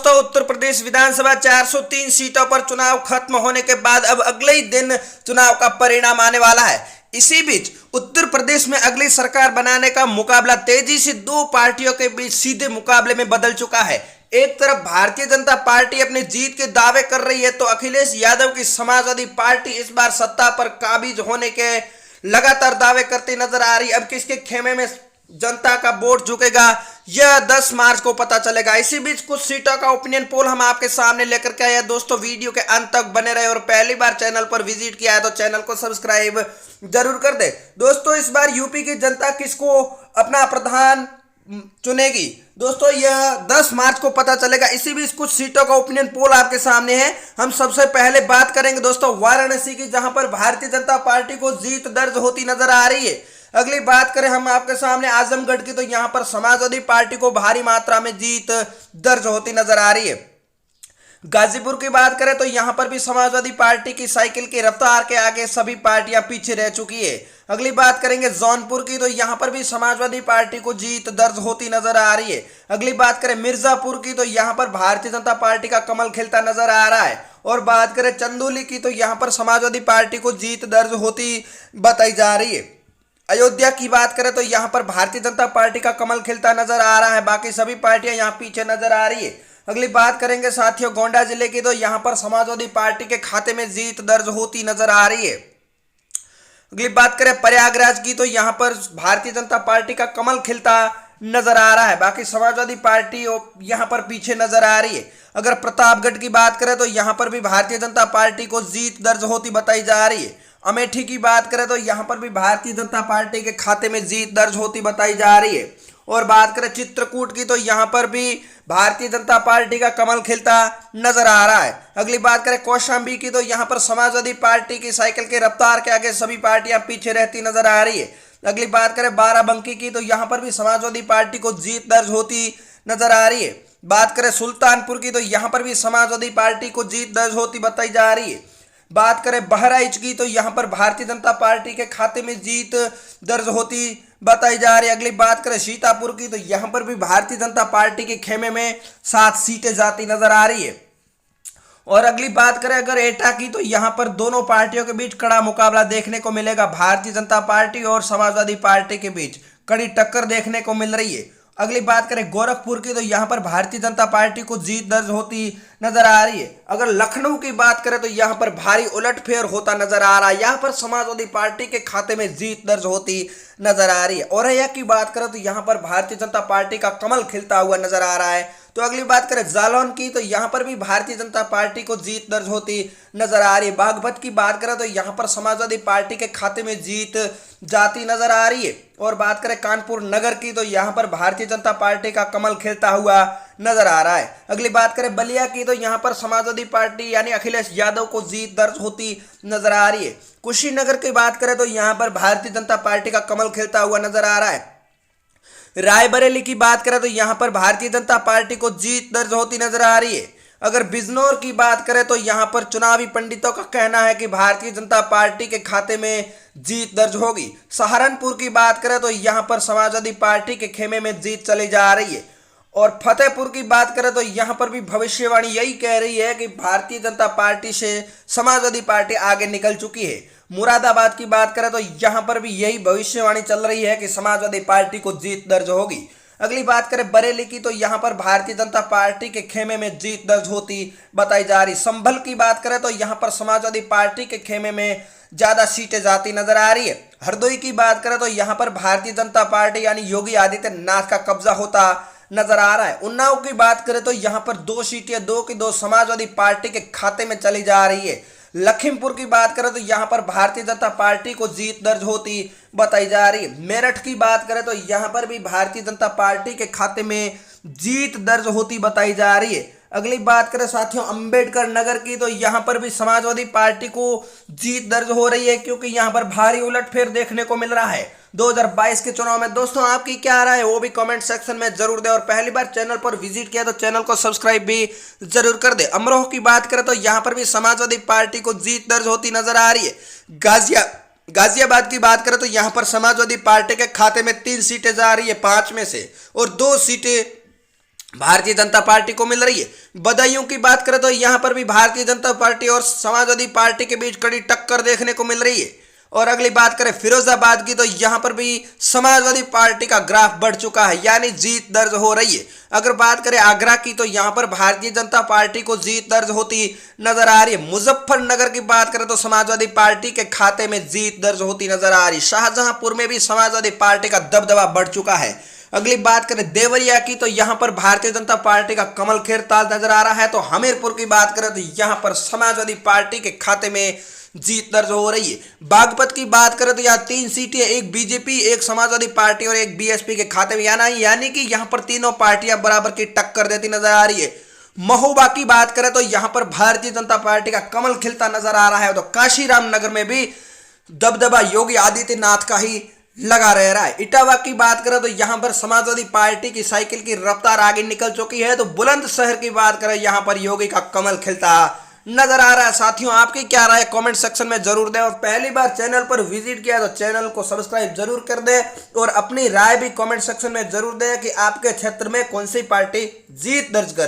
दोस्तों, उत्तर प्रदेश विधानसभा 403 सीटों पर चुनाव खत्म होने के बाद अब अगले ही दिन चुनाव का परिणाम आने वाला है। इसी बीच उत्तर प्रदेश में अगली सरकार बनाने का मुकाबला तेजी से दो पार्टियों के बीच सीधे मुकाबले में बदल चुका है। एक तरफ भारतीय जनता पार्टी अपनी जीत के दावे कर रही है, तो अखिलेश यादव की समाजवादी पार्टी इस बार सत्ता पर काबिज होने के लगातार दावे करती नजर आ रही। अब किसके खेमे में जनता का वोट झुकेगा, यह 10 मार्च को पता चलेगा। इसी बीच कुछ सीटों का ओपिनियन पोल हम आपके सामने लेकर के आए। दोस्तों, वीडियो के अंत तक बने रहे और पहली बार चैनल पर विजिट किया है तो चैनल को सब्सक्राइब जरूर कर दे। दोस्तों, इस बार यूपी की जनता किसको अपना प्रधान चुनेगी, दोस्तों यह 10 मार्च को पता चलेगा। इसी बीच कुछ सीटों का ओपिनियन पोल आपके सामने है। हम सबसे पहले बात करेंगे दोस्तों वाराणसी की, जहां पर भारतीय जनता पार्टी को जीत दर्ज होती नजर आ रही है। अगली बात करें हम आपके सामने आजमगढ़ की, तो यहां पर समाजवादी पार्टी को भारी मात्रा में जीत दर्ज होती नजर आ रही है। गाजीपुर की बात करें तो यहां पर भी समाजवादी पार्टी की साइकिल की रफ्तार के आगे सभी पार्टियां पीछे रह चुकी है। अगली बात करेंगे जौनपुर की, तो यहां पर भी समाजवादी पार्टी को जीत दर्ज होती नजर आ रही है। अगली बात करें मिर्जापुर की, तो यहां पर भारतीय जनता पार्टी का कमल खिलता नजर आ रहा है। और बात करें चंदौली की, तो यहां पर समाजवादी पार्टी को जीत दर्ज होती बताई जा रही है। अयोध्या की बात करें तो यहां पर भारतीय जनता पार्टी का कमल खिलता नजर आ रहा है, बाकी सभी पार्टियां यहां पीछे नजर आ रही है। अगली बात करेंगे साथियों गोंडा जिले की, तो यहां पर समाजवादी पार्टी के खाते में जीत दर्ज होती नजर आ रही है। अगली बात करें प्रयागराज की, तो यहां पर भारतीय जनता पार्टी का कमल खिलता नजर आ रहा है, बाकी समाजवादी पार्टी यहां पर पीछे नजर आ रही है। अगर प्रतापगढ़ की बात करें तो यहां पर भी भारतीय जनता पार्टी को जीत दर्ज होती बताई जा रही है। अमेठी की बात करें तो यहां पर भी भारतीय जनता पार्टी के खाते में जीत दर्ज होती बताई जा रही है। और बात करें चित्रकूट की, तो यहां पर भी भारतीय जनता पार्टी का कमल खिलता नजर आ रहा है। अगली बात करें कौशाम्बी की, तो यहां पर समाजवादी पार्टी की साइकिल के रफ्तार के आगे सभी पार्टियां पीछे रहती नजर आ रही है। अगली बात करें बाराबंकी की, तो यहां पर भी समाजवादी पार्टी को जीत दर्ज होती नजर आ रही है। बात करें सुल्तानपुर की, तो यहां पर भी समाजवादी पार्टी को जीत दर्ज होती बताई जा रही है। बात करें बहराइच की, तो यहां पर भारतीय जनता पार्टी के खाते में जीत दर्ज होती बताई जा रही है। अगली बात करें सीतापुर की, तो यहां पर भी भारतीय जनता पार्टी के खेमे में 7 सीटें जाती नजर आ रही है। और अगली बात करें अगर एटा की, तो यहां पर दोनों पार्टियों के बीच कड़ा मुकाबला देखने को मिलेगा। भारतीय जनता पार्टी और समाजवादी पार्टी के बीच कड़ी टक्कर देखने को मिल रही है। अगली बात करें गोरखपुर की, तो यहां पर भारतीय जनता पार्टी को जीत दर्ज होती नजर आ रही है। अगर लखनऊ की बात करें तो यहां पर भारी उलटफेर होता नजर आ रहा है, यहां पर समाजवादी पार्टी के खाते में जीत दर्ज होती नजर आ रही है। औरैया की बात करें तो यहां पर भारतीय जनता पार्टी का कमल खिलता हुआ नजर आ रहा है। तो अगली बात करें जालौन की, तो यहां पर भी भारतीय जनता पार्टी को जीत दर्ज होती नजर आ रही है। बागपत की बात करें तो यहां पर समाजवादी पार्टी के खाते में जीत जाती नजर आ रही है। और बात करें कानपुर नगर की, तो यहां पर भारतीय जनता पार्टी का कमल खिलता हुआ नजर आ रहा है। अगली बात करें बलिया की, तो यहां पर समाजवादी पार्टी यानी अखिलेश यादव को जीत दर्ज होती नजर आ रही है। कुशीनगर की बात करें तो यहां पर भारतीय जनता पार्टी का कमल खिलता हुआ नजर आ रहा है। रायबरेली की बात करें तो यहां पर भारतीय जनता पार्टी को जीत दर्ज होती नजर आ रही है। अगर बिजनौर की बात करें तो यहां पर चुनावी पंडितों का कहना है कि भारतीय जनता पार्टी के खाते में जीत दर्ज होगी। सहारनपुर की बात करें तो यहां पर समाजवादी पार्टी के खेमे में जीत चली जा रही है। और फतेहपुर की बात करें तो यहां पर भी भविष्यवाणी यही कह रही है कि भारतीय जनता पार्टी से समाजवादी पार्टी आगे निकल चुकी है। मुरादाबाद की बात करें तो यहां पर भी यही भविष्यवाणी चल रही है कि समाजवादी पार्टी को जीत दर्ज होगी। अगली बात करें बरेली की, तो यहां पर भारतीय जनता पार्टी के खेमे में जीत दर्ज होती बताई जा रही। संभल की बात करें तो यहां पर समाजवादी पार्टी के खेमे में ज्यादा सीटें जाती नजर आ रही है। हरदोई की बात करें तो यहां पर भारतीय जनता पार्टी यानी योगी आदित्यनाथ का कब्जा होता नजर आ रहा है। उन्नाव की बात करें तो यहां पर 2 सीटें 2 की 2 समाजवादी पार्टी के खाते में चली जा रही है। लखीमपुर की बात करें तो यहां पर भारतीय जनता पार्टी को जीत दर्ज होती बताई जा रही है। मेरठ की बात करें तो यहां पर भी भारतीय जनता पार्टी के खाते में जीत दर्ज होती बताई जा रही है। अगली बात करें साथियों अंबेडकर नगर की, तो यहां पर भी समाजवादी पार्टी को जीत दर्ज हो रही है, क्योंकि यहां पर भारी उलटफेर देखने को मिल रहा है 2022 के चुनाव में। दोस्तों, आपकी क्या राय है वो भी कमेंट सेक्शन में जरूर दे और पहली बार चैनल पर विजिट किया तो चैनल को सब्सक्राइब भी जरूर कर दे। अमरोह की बात करें तो यहां पर भी समाजवादी पार्टी को जीत दर्ज होती नजर आ रही है। गाजियाबाद की बात करें तो यहां पर समाजवादी पार्टी के खाते में 3 सीटें जा रही है 5 में से, और 2 सीटें भारतीय जनता पार्टी को मिल रही है। बदायूं की बात करें तो यहां पर भी भारतीय जनता पार्टी और समाजवादी पार्टी के बीच कड़ी टक्कर देखने को मिल रही है। और अगली बात करें फिरोजाबाद की तो यहां पर भी समाजवादी पार्टी का ग्राफ बढ़ चुका है, यानी जीत दर्ज हो रही है। अगर बात करें आगरा की तो यहां पर भारतीय जनता पार्टी को जीत दर्ज होती नजर आ रही है। मुजफ्फरनगर की बात करें तो समाजवादी पार्टी के खाते में जीत दर्ज होती नजर आ रही है। शाहजहांपुर में भी समाजवादी पार्टी का दबदबा बढ़ चुका है। अगली बात करें देवरिया की तो यहां पर भारतीय जनता पार्टी का कमल खेर ताल नजर आ रहा है। तो हमीरपुर की बात करें तो यहां पर समाजवादी पार्टी के खाते में जीत दर्ज हो रही है। बागपत की बात करें तो यहाँ 3 सीटें, एक बीजेपी, एक समाजवादी पार्टी और एक बीएसपी के खाते में, यानी कि यहां पर तीनों पार्टियां बराबर की टक्कर देती नजर आ रही है। महोबा की बात करें तो यहां पर भारतीय जनता पार्टी का कमल खिलता नजर आ रहा है। तो काशीराम नगर में भी दबदबा योगी आदित्यनाथ का ही लगा रह रहा है। इटावा की बात करें तो यहां पर समाजवादी पार्टी की साइकिल की रफ्तार आगे निकल चुकी है। तो बुलंदशहर की बात करें यहां पर योगी का कमल खिलता नजर आ रहा है। साथियों, आपकी क्या राय कमेंट सेक्शन में जरूर दें और पहली बार चैनल पर विजिट किया तो चैनल को सब्सक्राइब जरूर कर दें और अपनी राय भी कमेंट सेक्शन में जरूर दें कि आपके क्षेत्र में कौन सी पार्टी जीत दर्ज कर रही है।